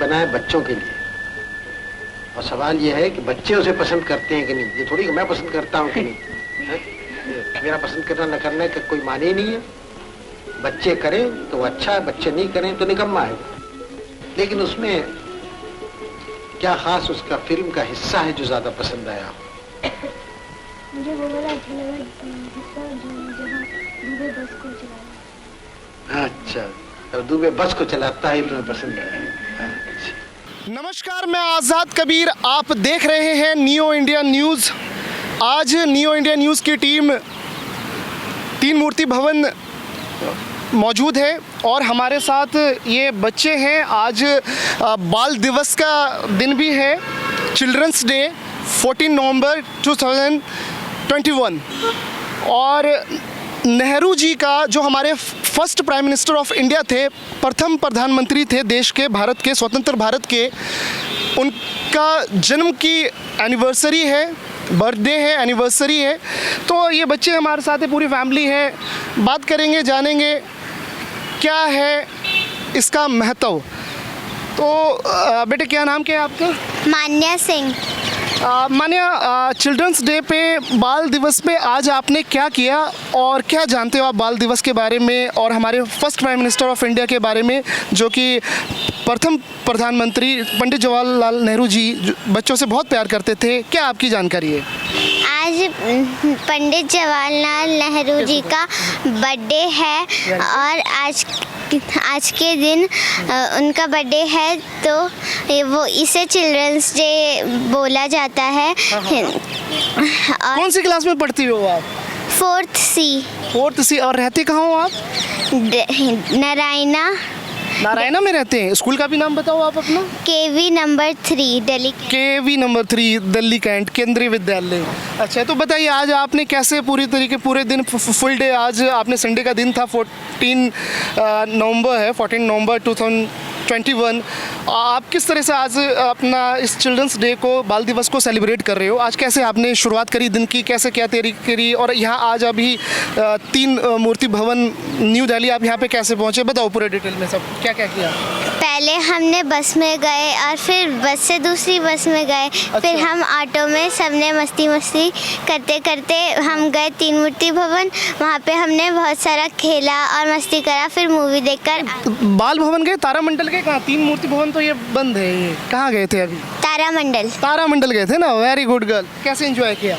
बना है बच्चों के लिए, और सवाल यह है कि बच्चे उसे पसंद करते हैं कि नहीं। ये थोड़ी कि मैं पसंद करता हूँ कि नहीं है? मेरा पसंद करना न करने का कोई माने ही नहीं है। बच्चे करें तो अच्छा है, बच्चे नहीं करें तो निकम्मा है। लेकिन उसमें क्या खास उसका फिल्म का हिस्सा है जो ज्यादा पसंद आया? मुझे वो वाला अच्छा लगा हिस्सा जहाँ दुबे बस को चलाया। अच्छा, तो दुबे बस को चलाता है, तुम्हें पसंद आया। अच्छा। नमस्कार, मैं आज़ाद कबीर, आप देख रहे हैं नियो इंडिया न्यूज़। आज नियो इंडिया न्यूज़ की टीम तीन मूर्ति भवन मौजूद है और हमारे साथ ये बच्चे हैं। आज बाल दिवस का दिन भी है, चिल्ड्रंस डे 14 नवंबर 2021, और नेहरू जी का जो हमारे first prime minister of India थे, प्रथम प्रधानमंत्री थे देश के, भारत के, स्वतंत्र भारत के, उनका जन्म की एनिवर्सरी है, बर्थडे है, एनिवर्सरी है। तो ये बच्चे हमारे साथ है, पूरी फैमिली है। बात करेंगे, जानेंगे क्या है इसका महत्व। तो बेटे, क्या नाम क्या है आपका? मान्या सिंह। मान्या, चिल्ड्रंस डे पे, बाल दिवस पे आज आपने क्या किया और क्या जानते हो आप बाल दिवस के बारे में और हमारे first prime minister of India के बारे में, जो कि प्रथम प्रधानमंत्री पंडित जवाहरलाल नेहरू जी बच्चों से बहुत प्यार करते थे? क्या आपकी जानकारी है? आज पंडित जवाहरलाल नेहरू जी का बर्थडे है और आज के दिन उनका बर्थडे है, तो वो इसे चिल्ड्रंस डे बोला जाता है। और कौन सी क्लास में पढ़ती हो आप? 4th C। 4th C। और रहते कहाँ हो आप? नारायणा में रहते हैं। स्कूल का भी नाम बताओ आप अपना। KV number 3 Delhi. KV number 3 Delhi cantt Kendriya Vidyalaya. अच्छा, तो बताइए आज आपने कैसे पूरे दिन फुल डे, आज आपने संडे का दिन था, 14 नवंबर 2021, आप किस तरह से आज अपना इस चिल्ड्रंस डे को, बाल दिवस को सेलिब्रेट कर रहे हो? आज कैसे आपने शुरुआत करी दिन की, कैसे क्या तैयारी करी, और यहाँ आज अभी 3 मूर्ति भवन न्यू दिल्ली आप यहाँ पे कैसे पहुँचे? बताओ पूरे डिटेल में सब क्या क्या किया। पहले हमने बस में गए और फिर बस से दूसरी बस में गए। फिर हम ऑटो में सबने मस्ती करते करते हम गए 3 मूर्ति भवन। वहाँ पे हमने बहुत सारा खेला और मस्ती करा, फिर मूवी देखकर बाल भवन गए, तारामंडल गए, कहाँ? 3 मूर्ति भवन तो ये बंद है, ये कहाँ गए थे अभी? तारामंडल गए थे ना। Very good girl. कैसे एंजॉय किया?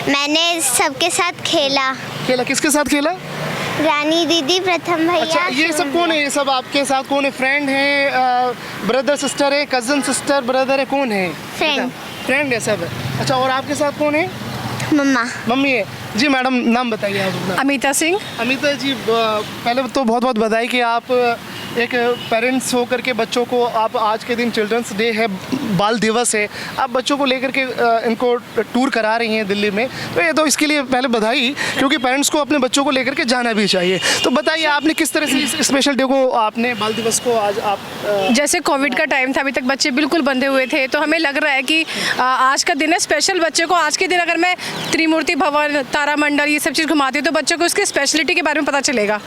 मैंने सबके साथ खेला। किसके साथ खेला? रानी दीदी, प्रथम भैया। अच्छा, ये सब कौन है? ये सब आपके साथ कौन है? फ्रेंड है, ब्रदर सिस्टर है, कजन सिस्टर ब्रदर है, कौन है? फ्रेंड है सब। अच्छा, और आपके साथ कौन है? मम्मी है। जी मैडम, नाम बताइए आप अपना। अमिता सिंह। अमिता जी, पहले तो बहुत बहुत बधाई कि आप एक पेरेंट्स होकर के बच्चों को, आप आज के दिन चिल्ड्रंस डे है, बाल दिवस है, आप बच्चों को लेकर के इनको टूर करा रही हैं दिल्ली में। तो ये तो इसके लिए पहले बधाई, क्योंकि पेरेंट्स को अपने बच्चों को लेकर के जाना भी चाहिए। तो बताइए आपने किस तरह से इस स्पेशल डे को, आपने बाल दिवस को आज आप जैसे कोविड का टाइम था, अभी तक बच्चे बिल्कुल बंधे हुए थे, तो हमें लग रहा है कि आज का दिन है स्पेशल। बच्चे को आज के दिन अगर मैं त्रिमूर्ति भवन, तारामंडल, ये सब चीज़ घुमाती हूँ तो बच्चों को उसकी स्पेशलिटी के बारे में पता चलेगा।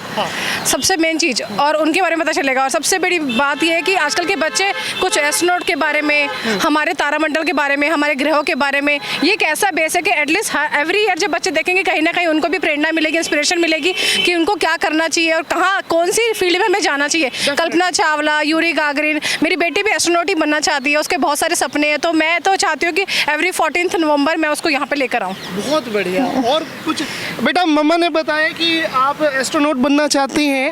सबसे मेन चीज़, और उनके बारे में पता चलेगा। और सबसे बड़ी बात यह है कि आजकल के बच्चे कुछ एस्ट्रोनॉट के बारे में, हमारे तारामंडल के बारे में, हमारे ग्रहों के बारे में, ये एक ऐसा बेस है कि एटलीस्ट एवरी ईयर जब बच्चे देखेंगे, कहीं ना कहीं उनको भी प्रेरणा मिलेगी, इंस्पिरेशन मिलेगी कि उनको क्या करना चाहिए और कहाँ, कौन सी फील्ड में हमें जाना चाहिए। कल्पना चावला, यूरी गागरिन, मेरी बेटी भी एस्ट्रोनॉट ही बनना चाहती है, उसके बहुत सारे सपने हैं। तो मैं तो चाहती हूँ कि एवरी 14 नवंबर मैं उसको यहाँ पर लेकर आऊँ। बहुत बढ़िया। और कुछ बेटा, मम्मा ने बताया कि आप एस्ट्रोनॉट बनना चाहती हैं,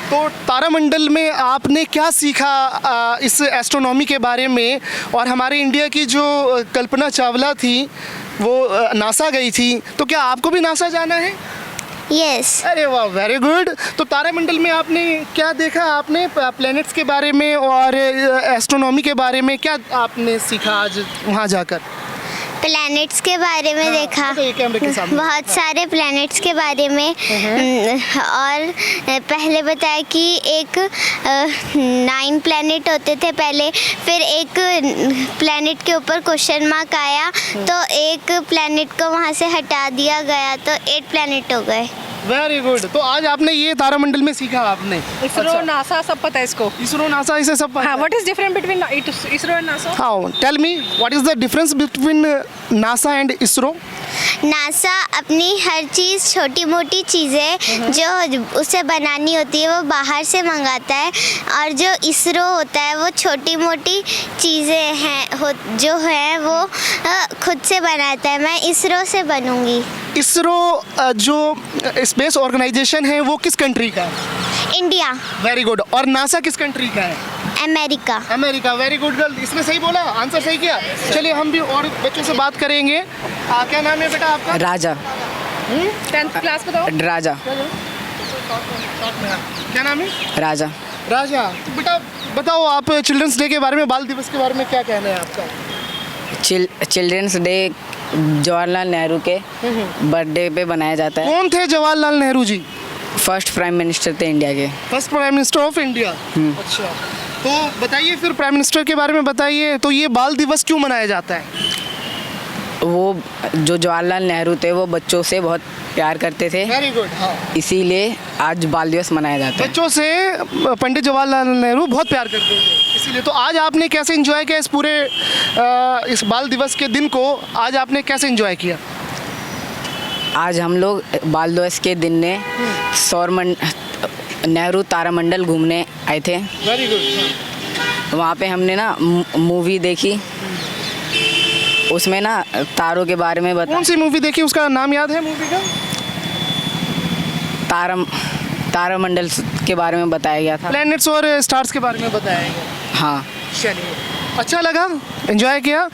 तो तारामंडल में आपने क्या सीखा इस एस्ट्रोनॉमी के बारे में? और हमारे इंडिया की जो कल्पना चावला थी, वो नासा गई थी, तो क्या आपको भी नासा जाना है? यस। अरे वाह, वेरी गुड। तो तारामंडल में आपने क्या देखा? आपने प्लैनेट्स के बारे में और एस्ट्रोनॉमी के बारे में क्या आपने सीखा आज वहाँ जाकर? प्लैनेट्स के बारे में देखा, बहुत सारे प्लैनेट्स के बारे में। और पहले बताया कि एक 9 प्लैनेट होते थे पहले, फिर एक प्लैनेट के ऊपर क्वेश्चन मार्क आया, तो एक प्लैनेट को वहाँ से हटा दिया गया, तो 8 प्लैनेट हो गए। Very good. तो आज आपने ये तारामंडल में सीखा आपने? इसरो नासा सब पता है इसको। इसरो नासा इसे सब पता हाँ, है? What is different between ISRO and NASA? हाँ, tell me what is the difference between NASA and ISRO? NASA अपनी हर चीज़ छोटी मोटी चीज़ें जो उसे बनानी होती है वो बाहर से मंगाता है, और जो इसरो होता है वो छोटी मोटी चीज़ें हैं जो हैं वो खुद से बनाता है। मैं इसरो से बनूंगी। इसरो जो स्पेस ऑर्गेनाइजेशन है वो किस कंट्री का है? इंडिया। Very good. और नासा किस कंट्री का है? America. America. Very good girl, इसने सही बोला, आंसर सही किया। चलिए हम भी और बच्चों से बात करेंगे। क्या नाम है बेटा आपका? राजा। 10th क्लास बताओ। राजा। क्या नाम है? राजा। राजा। तो बेटा बताओ, आप चिल्ड्रंस डे के बारे में, बाल दिवस के बारे में क्या कहना है आपका? चिल्ड्रंस डे जवाहरलाल नेहरू के बर्थडे पे बनाया जाता है। कौन थे Jawaharlal Nehru ji? First prime minister थे इंडिया के। First prime minister of India. अच्छा, तो बताइए फिर प्राइम मिनिस्टर के बारे में बताइए। तो ये बाल दिवस क्यों मनाया जाता है? वो जो जवाहरलाल नेहरू थे वो बच्चों से बहुत प्यार करते थे, वेरी गुड। हाँ, इसीलिए आज बाल दिवस मनाया जाता है। बच्चों से पंडित जवाहरलाल नेहरू बहुत प्यार करते थे इसीलिए। तो आज आपने कैसे एंजॉय किया इस पूरे इस बाल दिवस के दिन को? आज आपने कैसे एंजॉय किया? आज हम लोग बाल दिवस के दिन ने नेहरू तारामंडल घूमने आए थे। Very good. वहाँ पे हमने ना मूवी देखी, उसमें ना तारों के बारे में कौन सी मूवी देखी, उसका नाम याद है मूवी का? तारामंडल के बारे में बताया गया था। प्लैनेट्स और स्टार्स के बारे में बताया गया। हाँ। चलिए, अच्छा लगा, एंजॉय किया।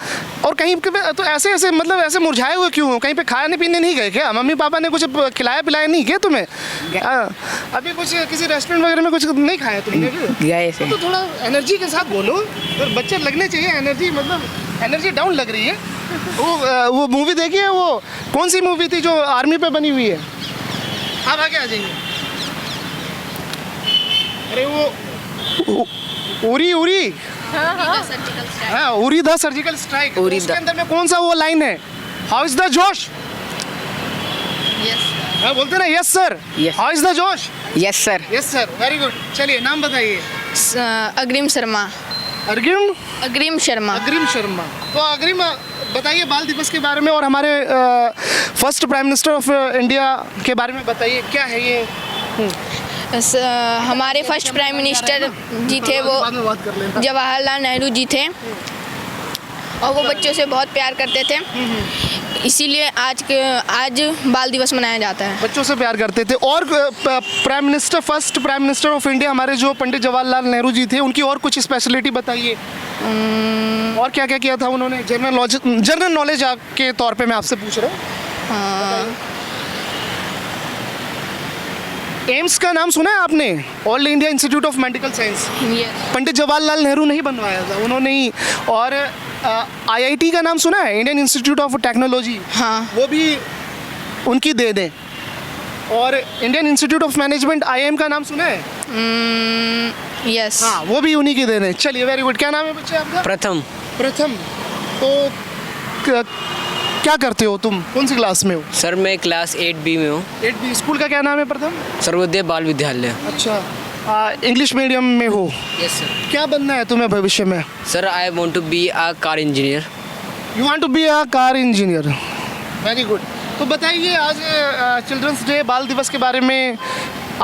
और कहीं पे तो ऐसे मतलब ऐसे मुरझाए हुए क्यों हो? कहीं पे खाने पीने नहीं गए क्या? मम्मी पापा ने कुछ खिलाया पिलाया नहीं क्या तुम्हें? अभी कुछ किसी रेस्टोरेंट वगैरह में कुछ नहीं खाया तुमने? गए थे। तो थोड़ा एनर्जी के साथ बोलो, तो बच्चे लगने चाहिए एनर्जी, मतलब एनर्जी डाउन लग रही है। वो मूवी देखी है? वो कौन सी मूवी थी जो आर्मी पे बनी हुई है? आप आगे आ जाइए। अरे वो उरी हाँ, उरी द सर्जिकल स्ट्राइक। उसके अंदर में कौन सा वो लाइन है? हाउ इज द जोश? हाँ, बोलते ना yes sir. How is the जोश? Yes sir. Yes sir, very good. चलिए नाम बताइए। अग्रिम शर्मा। अग्रिम शर्मा। अग्रिम शर्मा। तो अग्रिम बताइए बाल दिवस के बारे में और हमारे first prime minister of India के बारे में बताइए, क्या है ये? हमारे फर्स्ट प्राइम मिनिस्टर जी थे वो जवाहरलाल नेहरू जी थे, और वो बच्चों से बहुत प्यार करते थे, इसीलिए आज बाल दिवस मनाया जाता है। बच्चों से प्यार करते थे। और prime minister, first prime minister of India हमारे जो पंडित जवाहरलाल नेहरू जी थे, उनकी और कुछ स्पेशलिटी बताइए। और क्या क्या किया था उन्होंने? जनरल नॉलेज के तौर पे मैं आपसे पूछ रहा हूँ। एम्स का नाम सुना है आपने? All India Institute of Medical Science. Pandit Jawaharlal Nehru ने ही बनवाया था, उन्होंने ही। और आईआईटी का नाम सुना है? Indian institute of technology. हाँ, वो भी उनकी दे दें। और Indian institute of management IIM का नाम सुना है? यस। हाँ, वो भी उन्हीं की दे दें। चलिए, वेरी गुड। क्या नाम है बच्चे आपका? प्रथम। प्रथम। तो क्या करते हो तुम? कौन सी क्लास में हो? सर मैं क्लास 8B में हूँ। 8B। स्कूल का क्या नाम है प्रथम? सर्वोदय बाल विद्यालय। अच्छा, इंग्लिश मीडियम में हो? Yes sir. क्या बनना है तुम्हें भविष्य में? Sir I want to be a car engineer. You want to be a car engineer, very good. तो बताइए आज चिल्ड्रंस डे, बाल दिवस के बारे में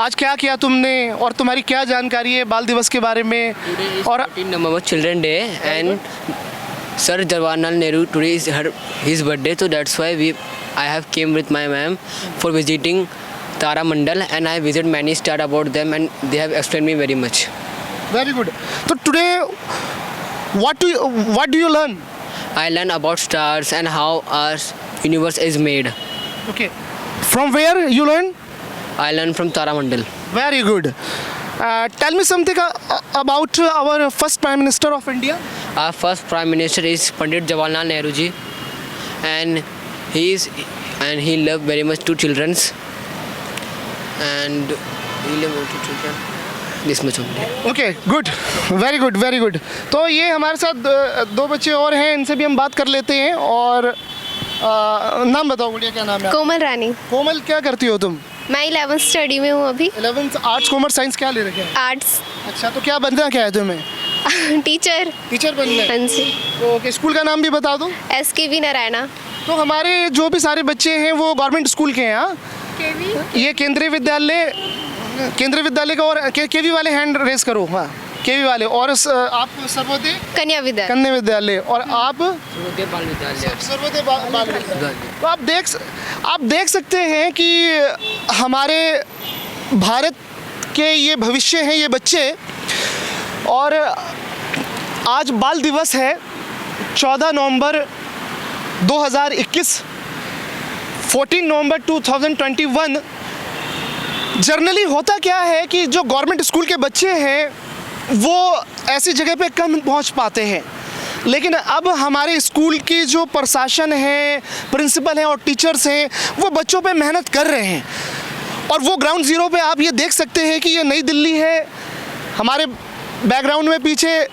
आज क्या किया तुमने और तुम्हारी क्या जानकारी है बाल दिवस के बारे में? और November children day and sir Jawaharlal Nehru today is his birthday, so that's why I have came with my ma'am for visiting Taramandal, and I visit many star about them, and they have explained me very much. Very good. So today, what do you learn? I learn about stars and how our universe is made. Okay. From where you learn? I learn from Taramandal. Very good. Tell me something about our first Prime Minister of India. Our first Prime Minister is Pandit Jawaharlal Nehru ji, and he loved very much two children, and he loved two children. This much only. Okay, good. Very good, very good. तो ये हमारे साथ दो बच्चे और हैं, इनसे भी हम बात कर लेते हैं। और नाम बताओ गुड़िया, क्या नाम है? कोमल रानी। कोमल, क्या करती हो तुम? मैं 11th स्टडी में हूँ अभी। 11th आर्ट्स कॉमर्स साइंस क्या ले रखे हैं? आर्ट्स। अच्छा, तो क्या बनना क्या है तुम्हें? टीचर। टीचर बनना है? हाँ जी। तो ओके, स्कूल का नाम भी बता दो। SKV नारायणा। तो हमारे जो भी सारे बच्चे हैं वो गवर्नमेंट स्कूल के हैं। हाँ, ये केंद्रीय विद्यालय का। और केवी वाले हैंड रेस करो। हाँ, केवी वाले। और आप सर्वोदय कन्या विद्यालय। कन्या विद्यालय। और आप सर्वोदय बाल विद्यालय। सर्वोदय बाल विद्यालय। तो आप देख सकते हैं कि हमारे भारत के ये भविष्य हैं ये बच्चे। और आज बाल दिवस है 14 नवंबर 2021, 14 नवंबर 2021। जनरली होता क्या है कि जो गवर्नमेंट स्कूल के बच्चे हैं वो ऐसी जगह पे कम पहुंच पाते हैं, लेकिन अब हमारे स्कूल की जो प्रशासन है, प्रिंसिपल हैं और टीचर्स हैं, वो बच्चों पे मेहनत कर रहे हैं। और वो ग्राउंड ज़ीरो पे आप ये देख सकते हैं कि ये नई दिल्ली है। हमारे बैकग्राउंड में पीछे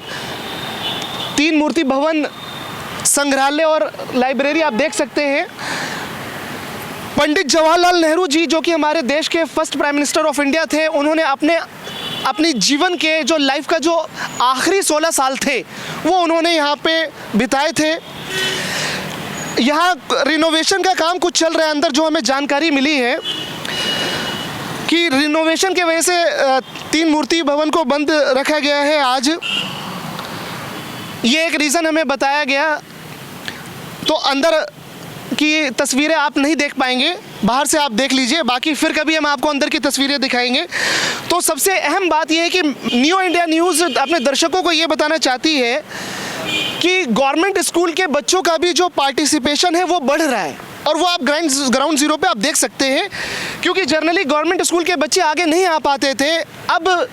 3 मूर्ति भवन, संग्रहालय और लाइब्रेरी आप देख सकते हैं। पंडित जवाहरलाल नेहरू जी, जो कि हमारे देश के first prime minister of India थे, उन्होंने अपनी जीवन के जो लाइफ का जो आखिरी 16 साल थे वो उन्होंने यहाँ पे बिताए थे। यहाँ रिनोवेशन का काम कुछ चल रहा है अंदर, जो हमें जानकारी मिली है कि रिनोवेशन के वजह से 3 मूर्ति भवन को बंद रखा गया है आज। ये एक रीज़न हमें बताया गया। तो अंदर की तस्वीरें आप नहीं देख पाएंगे, बाहर से आप देख लीजिए, बाकी फिर कभी हम आपको अंदर की तस्वीरें दिखाएंगे। तो सबसे अहम बात यह है कि न्यू इंडिया न्यूज़ अपने दर्शकों को ये बताना चाहती है कि गवर्नमेंट स्कूल के बच्चों का भी जो पार्टिसिपेशन है वो बढ़ रहा है। और वो आप ग्राउंड ज़ीरो पे आप देख सकते हैं, क्योंकि जनरली गवर्नमेंट स्कूल के बच्चे आगे नहीं आ पाते थे। अब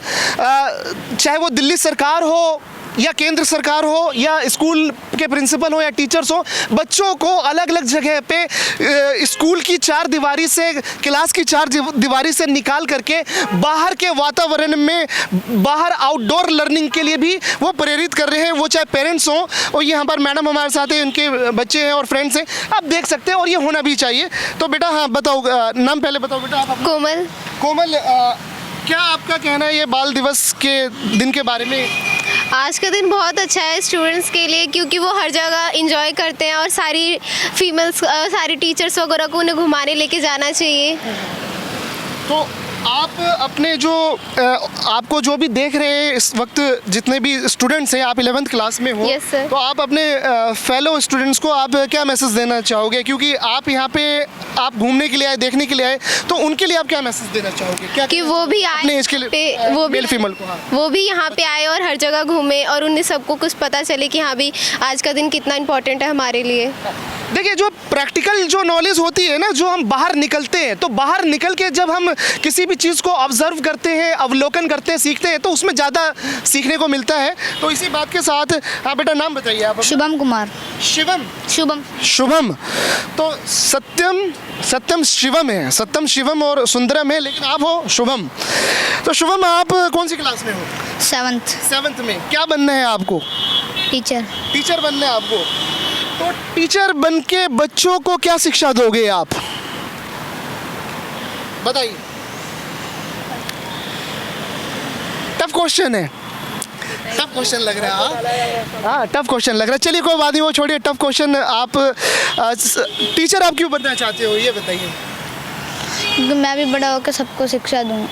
चाहे वो दिल्ली सरकार हो या केंद्र सरकार हो या स्कूल के प्रिंसिपल हो या टीचर्स हो, बच्चों को अलग अलग जगह पे स्कूल की 4 दीवारी से, क्लास की 4 दीवारी से निकाल करके बाहर के वातावरण में, बाहर आउटडोर लर्निंग के लिए भी वो प्रेरित कर रहे हैं। वो चाहे पेरेंट्स हों, और यहाँ पर मैडम हमारे साथ हैं, उनके बच्चे हैं और फ्रेंड्स हैं, आप देख सकते हैं। और ये होना भी चाहिए। तो बेटा, हाँ बताओ, नाम पहले बताओ बेटा। आप कोमल। कोमल, क्या आपका कहना है ये बाल दिवस के दिन के बारे में? आज का दिन बहुत अच्छा है स्टूडेंट्स के लिए, क्योंकि वो हर जगह इंजॉय करते हैं और सारी सारी टीचर्स वगैरह को उन्हें घुमाने लेके जाना चाहिए। तो आप अपने जो आपको जो भी देख रहे हैं इस वक्त, जितने भी स्टूडेंट्स हैं, आप 11th क्लास में हो। Yes, sir. तो आप अपने फेलो स्टूडेंट्स को आप क्या मैसेज देना चाहोगे? क्योंकि आप यहाँ पे आप घूमने के लिए आए, देखने के लिए आए, तो उनके लिए आप क्या मैसेज देना चाहोगे? क्या कि वो भी आए अपने एज के लिए, वो भी मेल फीमेल को? हाँ। वो भी यहाँ पे आए और हर जगह घूमे और उन्हें सबको कुछ पता चले कि हाँ भी आज का दिन कितना इम्पोर्टेंट है हमारे लिए। देखिए, जो प्रैक्टिकल जो नॉलेज होती है ना, जो हम बाहर निकलते हैं, तो बाहर निकल के जब हम किसी भी चीज़ को ऑब्जर्व करते हैं, अवलोकन करते हैं, सीखते हैं, तो उसमें ज़्यादा सीखने को मिलता है। तो इसी बात के साथ, हाँ बेटा, नाम बताइए आप। शुभम कुमार। शुभम। तो सत्यम शिवम है, सत्यम शिवम और सुंदरम है, लेकिन आप हो शुभम। तो शुभम, आप कौन सी क्लास में हो? 7th में। क्या बनना है आपको? टीचर बनना है आपको। तो टीचर बन के बच्चों को क्या शिक्षा दोगे आप? बताइए। टफ क्वेश्चन है, टफ क्वेश्चन लग रहा है। हाँ, टफ क्वेश्चन लग रहा है। चलिए कोई बात नहीं, वो छोड़िए टफ क्वेश्चन। आप टीचर आप क्यों बनना चाहते हो, ये बताइए। मैं भी बड़ा होकर सबको शिक्षा दूँ।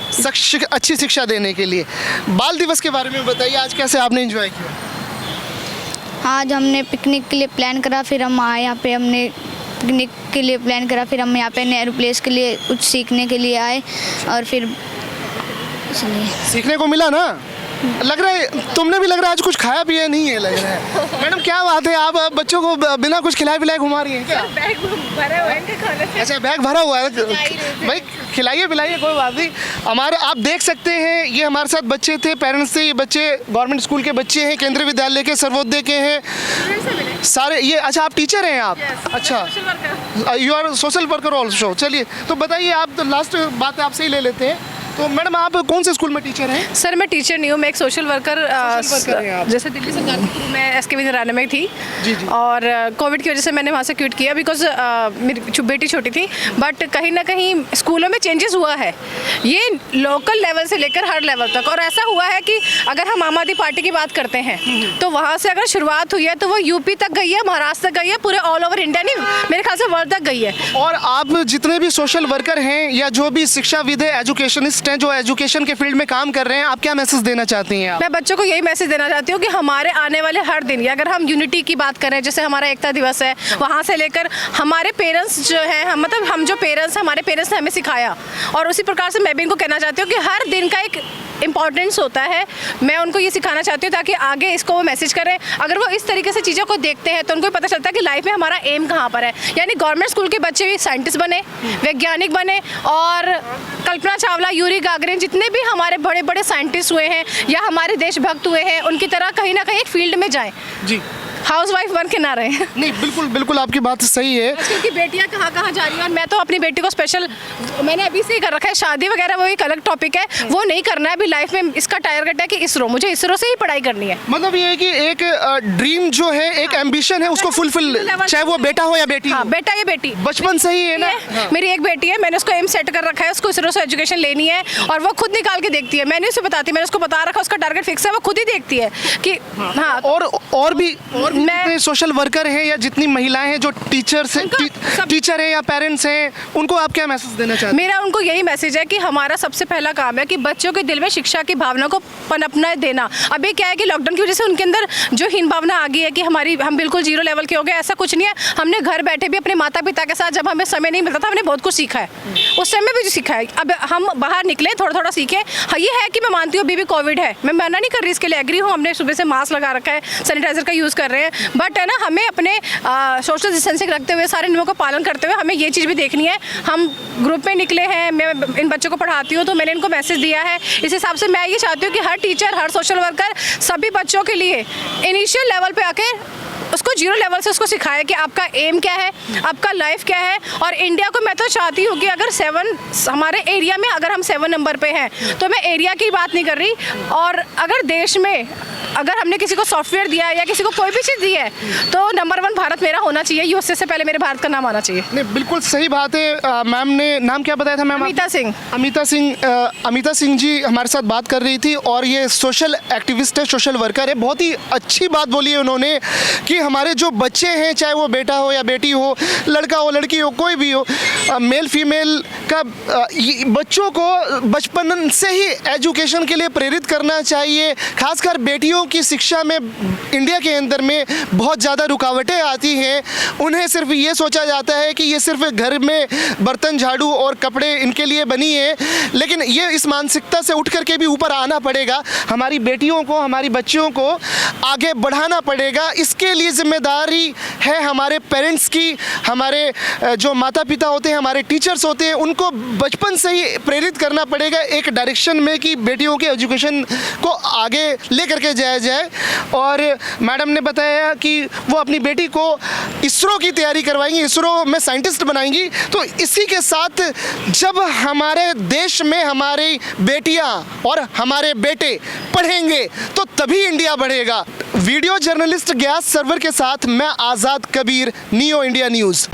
अच्छी शिक्षा देने के लिए। बाल दिवस के बारे में बताइए, आज कैसे आपने एंजॉय किया? आज हमने पिकनिक के लिए प्लान करा, फिर हम आए यहाँ पे, हमने पिकनिक के लिए प्लान करा, फिर हम यहाँ पे नेहरू प्लेस के लिए कुछ सीखने के लिए आए, और फिर इसलिए सीखने को मिला ना। लग रहा है तुमने भी, लग रहा है आज कुछ खाया पिया नहीं है, लग रहा है। मैडम क्या बात है, आप बच्चों को बिना कुछ खिलाए पिलाए घुमा रही हैं क्या? बैग भरा हुआ है खाने से। अच्छा, बैग भरा हुआ है, भाई खिलाइए पिलाइए, कोई बात नहीं। हमारे आप देख सकते हैं, ये हमारे साथ बच्चे थे, पेरेंट्स थे। ये बच्चे गवर्नमेंट स्कूल के बच्चे हैं, केंद्रीय विद्यालय के, सर्वोदय के हैं सारे ये। अच्छा, आप टीचर हैं आप? अच्छा, you are social worker also. चलिए, तो बताइए आप, तो लास्ट बात आपसे ही ले लेते हैं तो मैडम आप कौन से स्कूल में टीचर हैं? सर मैं टीचर नहीं हूँ, मैं एक सोशल वर्कर हैं आप। जैसे दिल्ली सरकार के थ्रू मैं SKV नरायण में थी। जी जी। और कोविड की वजह से मैंने वहाँ से क्विट किया बिकॉज मेरी बेटी छोटी थी। बट कहीं ना कहीं स्कूलों में चेंजेस हुआ है, ये लोकल लेवल से लेकर हर लेवल तक। और ऐसा हुआ है कि अगर हम आम आदमी पार्टी की बात करते हैं तो वहाँ से अगर शुरुआत हुई है तो वो यूपी तक गई है, महाराष्ट्र तक गई है, पूरे ऑल ओवर इंडिया नहीं, मेरे ख्याल से वर्ल्ड तक गई है। और आप जितने भी सोशल वर्कर हैं या जो भी शिक्षाविद है, एजुकेशनिस्ट हैं, जो एजुकेशन के फील्ड में काम कर रहे हैं, आप क्या मैसेज देना चाहती हैं? मैं बच्चों को यही मैसेज देना चाहती हूँ कि हमारे आने वाले हर दिन, अगर हम यूनिटी की बात करें, जैसे हमारा एकता दिवस है, वहाँ से लेकर हमारे पेरेंट्स जो हैं, मतलब हम जो पेरेंट्स हैं, हमारे पेरेंट्स ने हमें सिखाया, और उसी प्रकार से मैं भी इनको कहना चाहती हूँ कि हर दिन का एक इम्पॉर्टेंस होता है। मैं उनको ये सिखाना चाहती हूँ ताकि आगे इसको वो मैसेज करें। अगर वो इस तरीके से चीज़ों को देखते हैं तो उनको पता चलता है कि लाइफ में हमारा एम कहाँ पर है। यानी गवर्नमेंट स्कूल के बच्चे भी साइंटिस्ट बने, वैज्ञानिक बने, और कल्पना चावला, यूरी गागरिन, जितने भी हमारे बड़े बड़े साइंटिस्ट हुए हैं या हमारे देशभक्त हुए हैं, उनकी तरह कहीं ना कहीं एक फील्ड में जाएं, जी, हाउसवाइफ बन के ना रहे। नहीं, बिल्कुल बिल्कुल आपकी बात सही है। आजकल की बेटियां कहाँ कहाँ जा रही हैं, और मैं तो अपनी बेटी को स्पेशल, मैंने अभी से ही कर रखा है। शादी वगैरह वो एक अलग टॉपिक है, वो नहीं करना है अभी लाइफ में। इसका टारगेट है कि इसरो, मुझे इसरो से ही पढ़ाई करनी है। मतलब ये है कि एक ड्रीम जो है, एक एम्बिशन है, उसको फुलफिल, चाहे वो बेटा हो या बेटी हाँ, हो। बेटा या बेटी, बचपन से ही है ना। हाँ। मेरी एक बेटी है, मैंने उसको एम सेट कर रखा है, उसको इसरो से एजुकेशन लेनी है, और वो खुद निकाल के देखती है। मैंने उसे बताती, मैंने उसको बता रखा, उसका टारगेट फिक्स है, वो खुद ही देखती है कि हाँ। और भी मैं सोशल वर्कर हैं या जितनी महिलाएं हैं जो टीचर्स हैं, टीचर हैं या पेरेंट्स हैं, उनको आप क्या मैसेज देना चाहते हैं? मेरा उनको यही मैसेज है कि हमारा सबसे पहला काम है कि बच्चों के दिल में शिक्षा की भावना को पनपना देना। अभी क्या है कि लॉकडाउन की वजह से उनके अंदर जो हीन भावना आ गई है कि हम बिल्कुल जीरो लेवल के हो गए, ऐसा कुछ नहीं है। हमने घर बैठे भी अपने माता पिता के साथ, जब हमें समय नहीं मिलता था, हमने बहुत कुछ सीखा है, उस समय भी सीखा है। अब हम बाहर निकले, थोड़ा थोड़ा सीखे। हाँ, ये है कि मैं मानती हूँ अभी भी कोविड है, मैं मना नहीं कर रही, इसके लिए एग्री हूँ। हमने सुबह से मास्क लगा रखा है, सैनिटाइजर का यूज़ कर रहे हैं, बट है ना, हमें अपने सोशल डिस्टेंसिंग रखते हुए, सारे नियमों का पालन करते हुए, हमें ये चीज़ भी देखनी है। हम ग्रुप में निकले हैं, मैं इन बच्चों को पढ़ाती हूँ, तो मैंने इनको मैसेज दिया है। इस हिसाब से मैं ये चाहती हूँ कि हर टीचर, हर सोशल वर्कर सभी बच्चों के लिए इनिशियल लेवल पे आके उसको जीरो लेवल से उसको सिखाए कि आपका एम क्या है, आपका लाइफ क्या है। और इंडिया को मैं तो चाहती हूँ कि अगर 7 हमारे एरिया में, अगर हम 7 नंबर पे हैं, तो मैं एरिया की बात नहीं कर रही, और अगर देश में अगर हमने किसी को सॉफ्टवेयर दिया है या किसी को कोई भी चीज़ दी है, तो नंबर 1 भारत मेरा होना चाहिए। यूएसए से पहले मेरे भारत का नाम आना चाहिए। नहीं, बिल्कुल सही बात है। मैम ने नाम क्या बताया था मैम? अमिता सिंह जी हमारे साथ बात कर रही थी, और ये सोशल एक्टिविस्ट है, सोशल वर्कर है। बहुत ही अच्छी बात बोली है उन्होंने कि हमारे जो बच्चे हैं, चाहे वो बेटा हो या बेटी हो, लड़का हो लड़की हो, कोई भी हो, मेल फीमेल का, बच्चों को बचपन से ही एजुकेशन के लिए प्रेरित करना चाहिए। खासकर बेटियों की शिक्षा में इंडिया के अंदर में बहुत ज़्यादा रुकावटें आती हैं। उन्हें सिर्फ ये सोचा जाता है कि ये सिर्फ घर में बर्तन झाड़ू और कपड़े इनके लिए बनी है, लेकिन ये इस मानसिकता से उठ करके भी ऊपर आना पड़ेगा। हमारी बेटियों को, हमारी बच्चियों को आगे बढ़ाना पड़ेगा। इसके लिए जिम्मेदारी है हमारे पेरेंट्स की, हमारे जो माता पिता होते हैं, हमारे टीचर्स होते हैं, उनको बचपन से ही प्रेरित करना पड़ेगा एक डायरेक्शन में कि बेटियों के एजुकेशन को आगे ले करके जाया जाए। और मैडम ने बताया कि वो अपनी बेटी को इसरो की तैयारी करवाएंगी, इसरो में साइंटिस्ट बनाएंगी। तो इसी के साथ जब हमारे देश में हमारी बेटियां और हमारे बेटे पढ़ेंगे तो तभी इंडिया बढ़ेगा। वीडियो जर्नलिस्ट ग्यास सरवर के साथ मैं आज़ाद कबीर, नियो इंडिया न्यूज़।